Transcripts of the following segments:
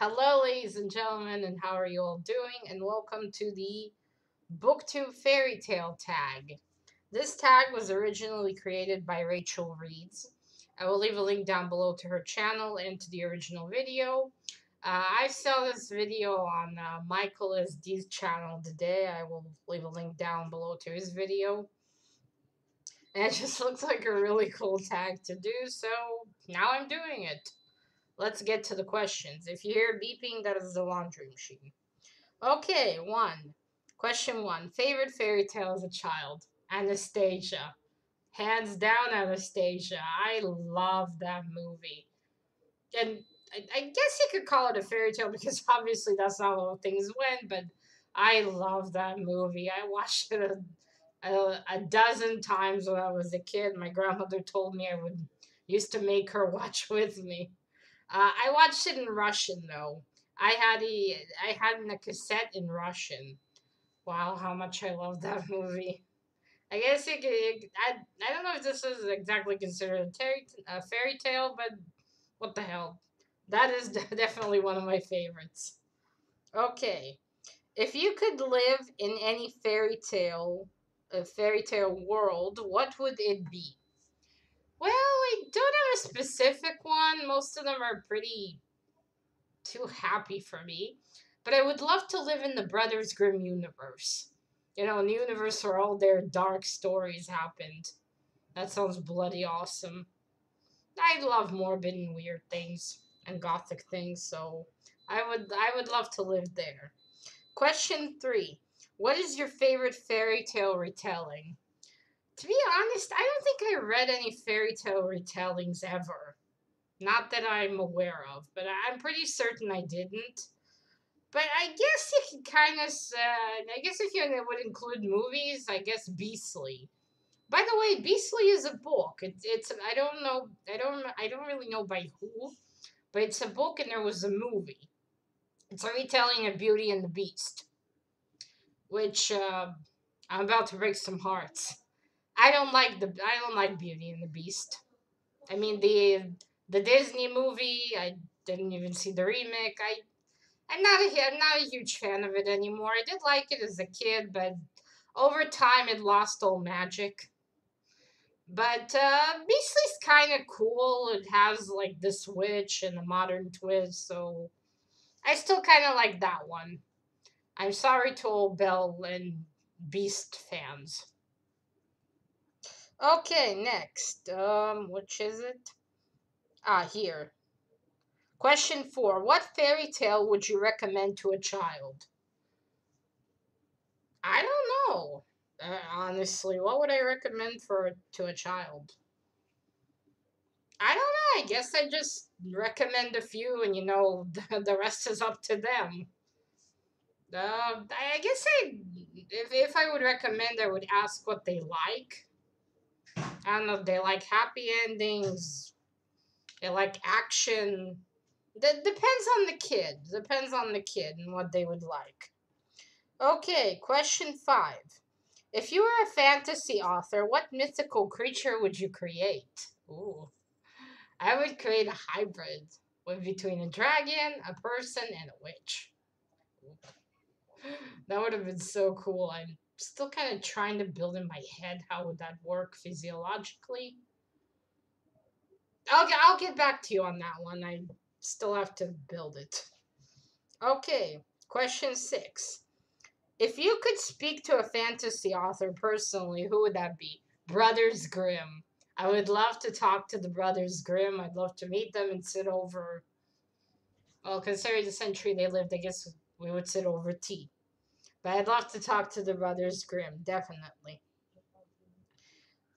Hello, ladies and gentlemen, and how are you all doing? And welcome to the booktube fairy tale tag. This tag was originally created by Rachel Reeds. I will leave a link down below to her channel and to the original video. I saw this video on Michael SD's channel today. I will leave a link down below to his video. And it just looks like a really cool tag to do, so now I'm doing it. Let's get to the questions. If you hear beeping, that is the laundry machine. Okay, one. Question one. Favorite fairy tale as a child? Anastasia. Hands down, Anastasia. I love that movie. And I guess you could call it a fairy tale because obviously that's not how things went, but I love that movie. I watched it a dozen times when I was a kid. My grandmother told me I would used to make her watch with me. I watched it in Russian though. I had in a cassette in Russian. Wow, how much I love that movie. I guess I don't know if this is exactly considered a fairy tale, but what the hell? That is definitely one of my favorites. Okay, if you could live in any fairy tale world, what would it be? Well, I don't have a specific one. Most of them are pretty too happy for me. But I would love to live in the Brothers Grimm universe. You know, in the universe where all their dark stories happened. That sounds bloody awesome. I love morbid and weird things and gothic things, so I would love to live there. Question 3. What is your favorite fairy tale retelling? To be honest, I don't think I read any fairy tale retellings ever. Not that I'm aware of, but I'm pretty certain I didn't. But I guess you can kind of. I guess if you would include movies, I guess Beastly. By the way, Beastly is a book. It's I don't know. I don't really know by who, but it's a book and there was a movie. It's a retelling of Beauty and the Beast, which I'm about to break some hearts. I don't like Beauty and the Beast. I mean the Disney movie. I didn't even see the remake. I'm not a huge fan of it anymore. I did like it as a kid, but over time it lost all magic. But Beastly's kind of cool. It has like the switch and the modern twist, so I still kind of like that one. I'm sorry to all Belle and Beast fans. Okay, next. Which is it? Here. Question 4. What fairy tale would you recommend to a child? I don't know. Honestly, what would I recommend for to a child? I don't know. I guess I just recommend a few, and the rest is up to them. I guess if I would recommend, I would ask what they like. I don't know if they like happy endings. They like action. That depends on the kid. Depends on the kid and what they would like. Okay, question 5. If you were a fantasy author, what mythical creature would you create? Ooh, I would create a hybrid with between a dragon, a person, and a witch. That would have been so cool. I'm still kind of trying to build in my head how would that work physiologically. I'll get back to you on that one. I still have to build it. Okay, question 6. If you could speak to a fantasy author personally, who would that be? Brothers Grimm. I would love to talk to the Brothers Grimm. I'd love to meet them and sit over. Well, considering the century they lived, I guess we would sit over tea. But I'd love to talk to the Brothers Grimm, definitely.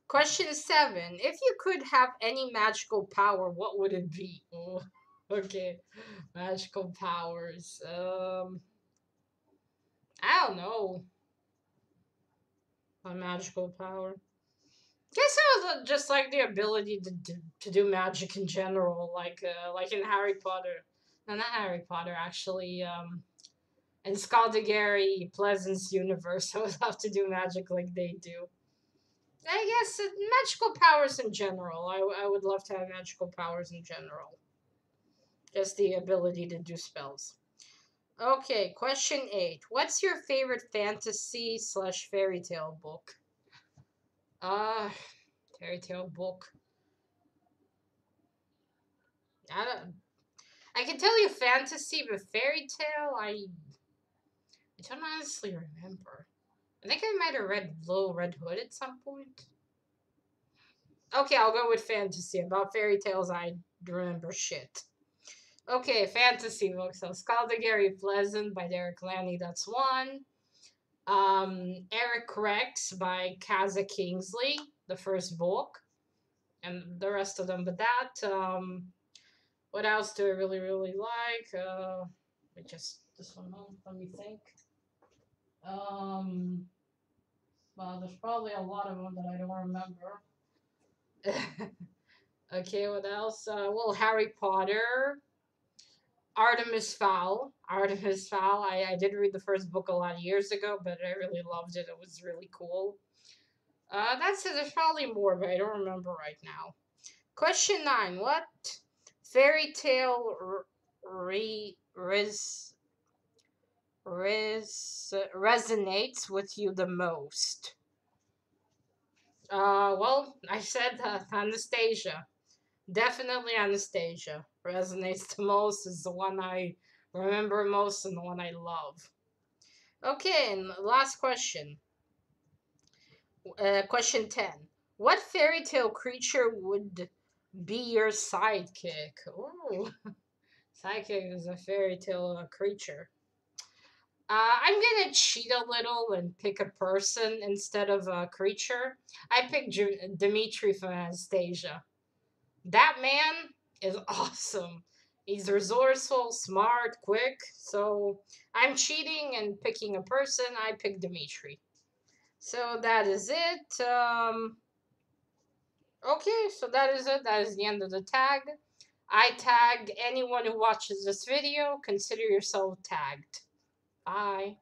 Question 7. If you could have any magical power, what would it be? Oh, okay. Magical powers. I don't know. A magical power. Guess I would just like the ability to do magic in general, like in Harry Potter. No, not Harry Potter, actually. In Skaldigary Pleasance universe, I would love to do magic like they do. I guess magical powers in general. I would love to have magical powers in general. Just the ability to do spells. Okay, question 8. What's your favorite fantasy slash fairy tale book? Uh, fairy tale book. I don't. I can tell you fantasy, but fairy tale, I don't honestly remember. I think I might have read Little Red Hood at some point. Okay, I'll go with fantasy. About fairy tales, I remember shit. Okay, fantasy books. So Scaldegary Pleasant by Derek Lanny, that's one. Eric Rex by Kaza Kingsley, the first book, and the rest of them. But that, what else do I really, really like? Just this one. Let me think. Um, well, there's probably a lot of them that I don't remember. Okay, what else? Well, Harry Potter, Artemis Fowl. Artemis Fowl. I did read the first book a lot of years ago, but I really loved it. It was really cool. That's it. There's probably more, but I don't remember right now. Question 9. What fairy tale resonates with you the most? Well, I said Anastasia. Definitely Anastasia. Resonates the most, is the one I remember most and the one I love. Okay, and last question. Question 10. What fairy tale creature would be your sidekick? Ooh, sidekick is a fairy tale creature. I'm gonna cheat a little and pick a person instead of a creature. I picked Dimitri from Anastasia. That man is awesome. He's resourceful, smart, quick. So I'm cheating and picking a person. I pick Dimitri. So that is it. Okay, so that is it. That is the end of the tag. I tag anyone who watches this video. Consider yourself tagged. Bye.